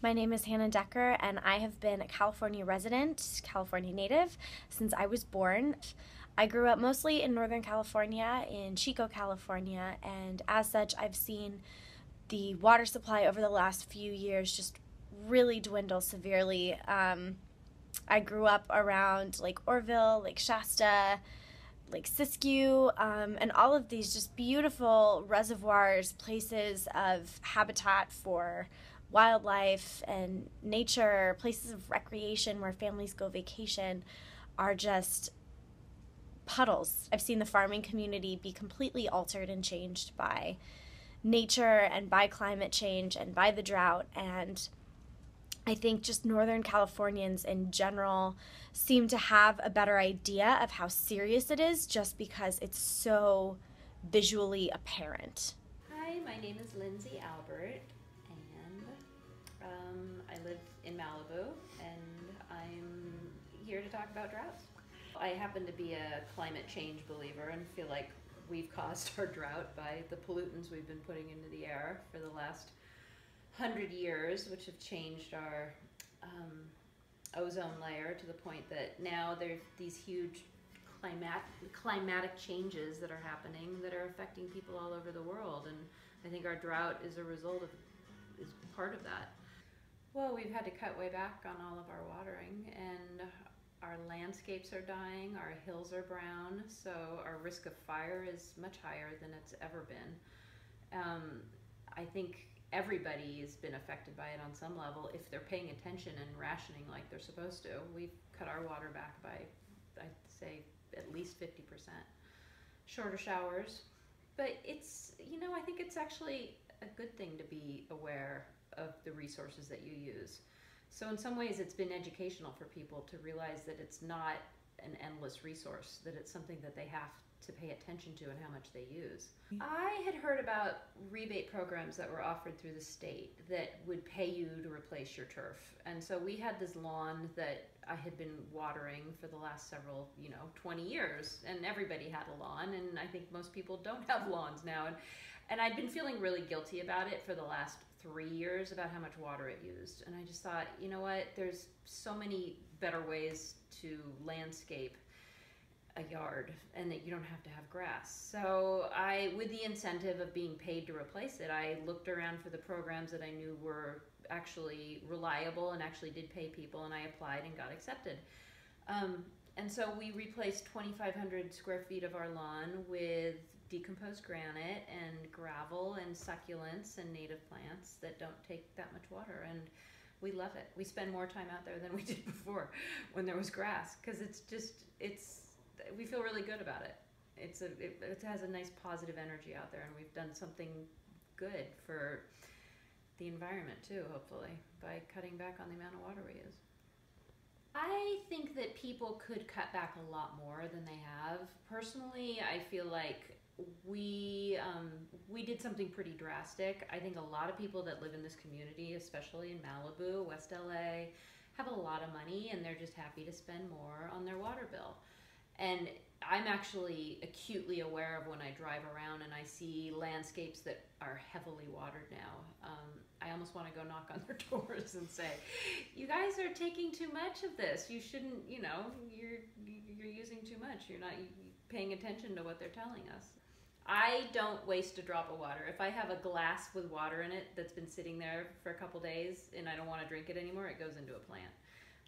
My name is Hannah Decker, and I have been a California resident, California native, since I was born. I grew up mostly in Northern California, in Chico, California, and as such, I've seen the water supply over the last few years just really dwindle severely. I grew up around Lake Orville, Lake Shasta, Lake Siskiyou, and all of these just beautiful reservoirs, places of habitat for wildlife and nature, places of recreation where families go vacation, are just puddles. I've seen the farming community be completely altered and changed by nature and by climate change and by the drought, and I think just Northern Californians in general seem to have a better idea of how serious it is just because it's so visually apparent. Hi, my name is Lindsay Albert, and I live in Malibu, and I'm here to talk about droughts. I happen to be a climate change believer and feel like we've caused our drought by the pollutants we've been putting into the air for the last 100 years, which have changed our ozone layer to the point that now there's these huge climatic changes that are happening that are affecting people all over the world, and I think our drought is part of that. Well, we've had to cut way back on all of our watering, and our landscapes are dying, our hills are brown, so our risk of fire is much higher than it's ever been. I think everybody has been affected by it on some level if they're paying attention and rationing like they're supposed to. We've cut our water back by, I'd say, at least 50%. Shorter showers, but it's, I think it's actually a good thing to be aware of the resources that you use. So in some ways it's been educational for people to realize that it's not an endless resource, that it's something that they have to pay attention to and how much they use. I had heard about rebate programs that were offered through the state that would pay you to replace your turf. And so we had this lawn that I had been watering for the last several, 20 years, and everybody had a lawn, and I think most people don't have lawns now. And I'd been feeling really guilty about it for the last 3 years about how much water it used. And I just thought, you know what, there's so many better ways to landscape a yard and that you don't have to have grass. So with the incentive of being paid to replace it, I looked around for the programs that I knew were actually reliable and actually did pay people, and I applied and got accepted. And so we replaced 2,500 square feet of our lawn with decomposed granite and gravel and succulents and native plants that don't take that much water, and we love it. We spend more time out there than we did before when there was grass, because we feel really good about it. It has a nice positive energy out there, and we've done something good for the environment too, hopefully, by cutting back on the amount of water we use. I think that people could cut back a lot more than they have. Personally, I feel like we did something pretty drastic. I think a lot of people that live in this community, especially in Malibu, West LA, have a lot of money, and they're just happy to spend more on their water bill. And I'm actually acutely aware of when I drive around and I see landscapes that are heavily watered now. I almost want to go knock on their doors and say, you guys are taking too much of this. You shouldn't, you're using too much. You're not paying attention to what they're telling us. I don't waste a drop of water. If I have a glass with water in it that's been sitting there for a couple days and I don't want to drink it anymore, it goes into a plant.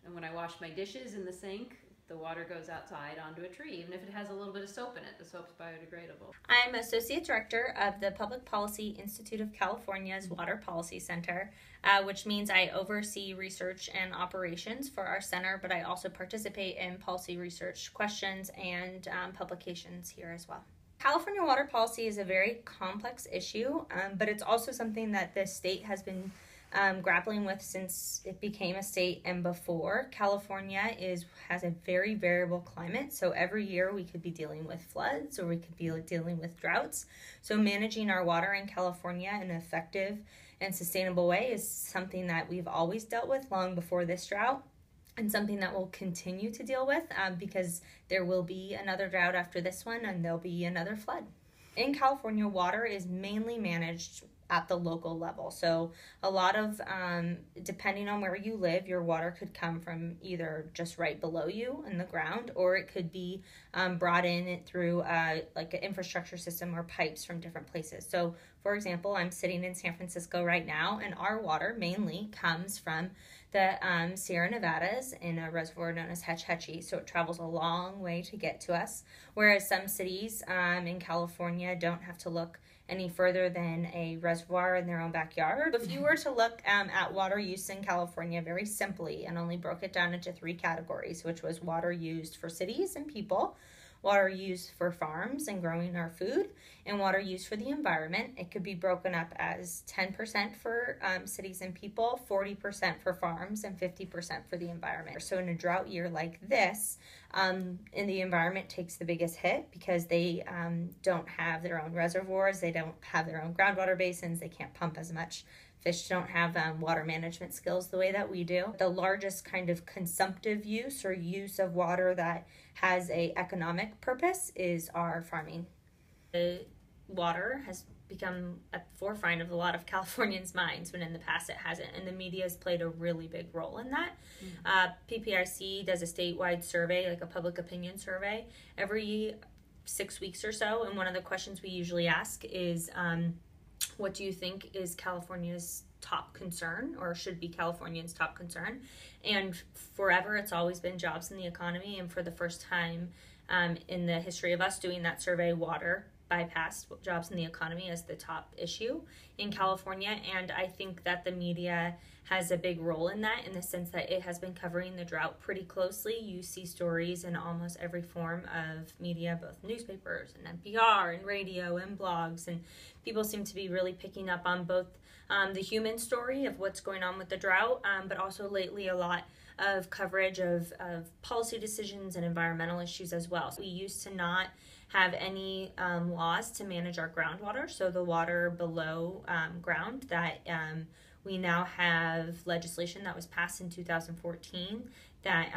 And when I wash my dishes in the sink, the water goes outside onto a tree, even if it has a little bit of soap in it. The soap's biodegradable. I'm Associate Director of the Public Policy Institute of California's Water Policy Center, which means I oversee research and operations for our center, but I also participate in policy research questions and publications here as well. California water policy is a very complex issue, but it's also something that the state has been grappling with since it became a state and before. California has a very variable climate, so every year we could be dealing with floods or we could be dealing with droughts. So managing our water in California in an effective and sustainable way is something that we've always dealt with long before this drought, and something that we'll continue to deal with because there will be another drought after this one, and there'll be another flood. In California, water is mainly managed at the local level. So a lot of, depending on where you live, your water could come from either just right below you in the ground, or it could be brought in through like an infrastructure system or pipes from different places. So for example, I'm sitting in San Francisco right now, and our water mainly comes from the Sierra Nevadas in a reservoir known as Hetch Hetchy, so it travels a long way to get to us, whereas some cities in California don't have to look any further than a reservoir in their own backyard. If you were to look at water use in California very simply and only broke it down into 3 categories, which was water used for cities and people, water used for farms and growing our food, and water used for the environment. It could be broken up as 10% for cities and people, 40% for farms, and 50% for the environment. So in a drought year like this, and the environment takes the biggest hit because they don't have their own reservoirs, they don't have their own groundwater basins, they can't pump as much. Fish don't have water management skills the way that we do. The largest kind of consumptive use or use of water that has a economic purpose is our farming. The water has become at the forefront of a lot of Californians' minds when in the past it hasn't, and the media has played a really big role in that. PPIC does a statewide survey, like a public opinion survey, every 6 weeks or so, and one of the questions we usually ask is, what do you think is California's top concern, or should be Californians' top concern? And forever it's always been jobs in the economy, and for the first time in the history of us doing that survey, water bypassed jobs in the economy as the top issue in California. And I think that the media has a big role in that, in the sense that it has been covering the drought pretty closely. You see stories in almost every form of media, both newspapers and NPR and radio and blogs, and people seem to be really picking up on both the human story of what's going on with the drought, but also lately a lot of coverage of policy decisions and environmental issues as well. So we used to not have any laws to manage our groundwater, so the water below ground, that we now have legislation that was passed in 2014 that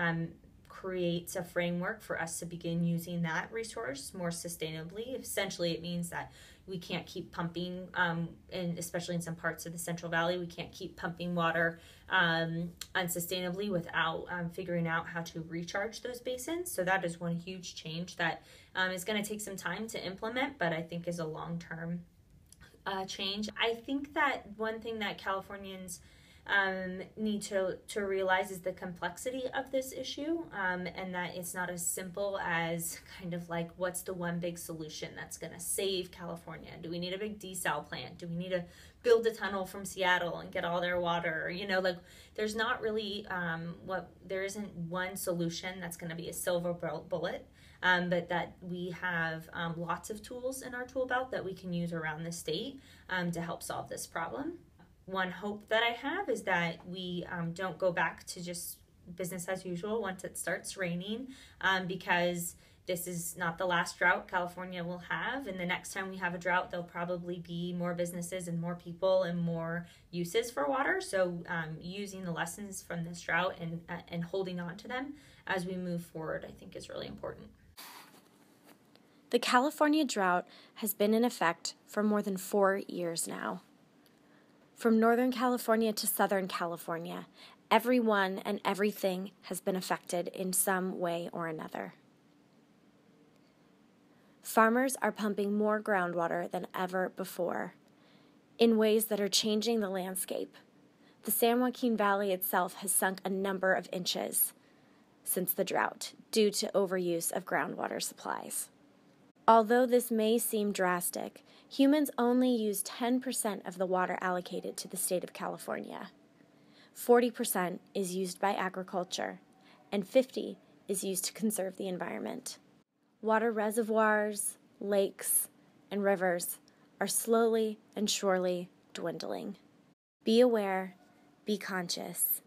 creates a framework for us to begin using that resource more sustainably. Essentially, it means that we can't keep pumping, and especially in some parts of the Central Valley, we can't keep pumping water unsustainably without figuring out how to recharge those basins. So that is one huge change that is going to take some time to implement, but I think is a long-term change. I think that one thing that Californians need to realize is the complexity of this issue, and that it's not as simple as kind of like, what's the one big solution that's going to save California? Do we need a big desal plant? Do we need to build a tunnel from Seattle and get all their water? You know, like, there's not really there isn't one solution that's going to be a silver bullet. But that we have lots of tools in our tool belt that we can use around the state to help solve this problem. One hope that I have is that we don't go back to just business as usual once it starts raining, because this is not the last drought California will have, and the next time we have a drought, there'll probably be more businesses and more people and more uses for water. So using the lessons from this drought and holding on to them as we move forward, I think is really important. The California drought has been in effect for more than 4 years now. From Northern California to Southern California, everyone and everything has been affected in some way or another. Farmers are pumping more groundwater than ever before, in ways that are changing the landscape. The San Joaquin Valley itself has sunk a number of inches since the drought due to overuse of groundwater supplies. Although this may seem drastic, humans only use 10% of the water allocated to the state of California. 40% is used by agriculture, and 50% is used to conserve the environment. Water reservoirs, lakes, and rivers are slowly and surely dwindling. Be aware, be conscious,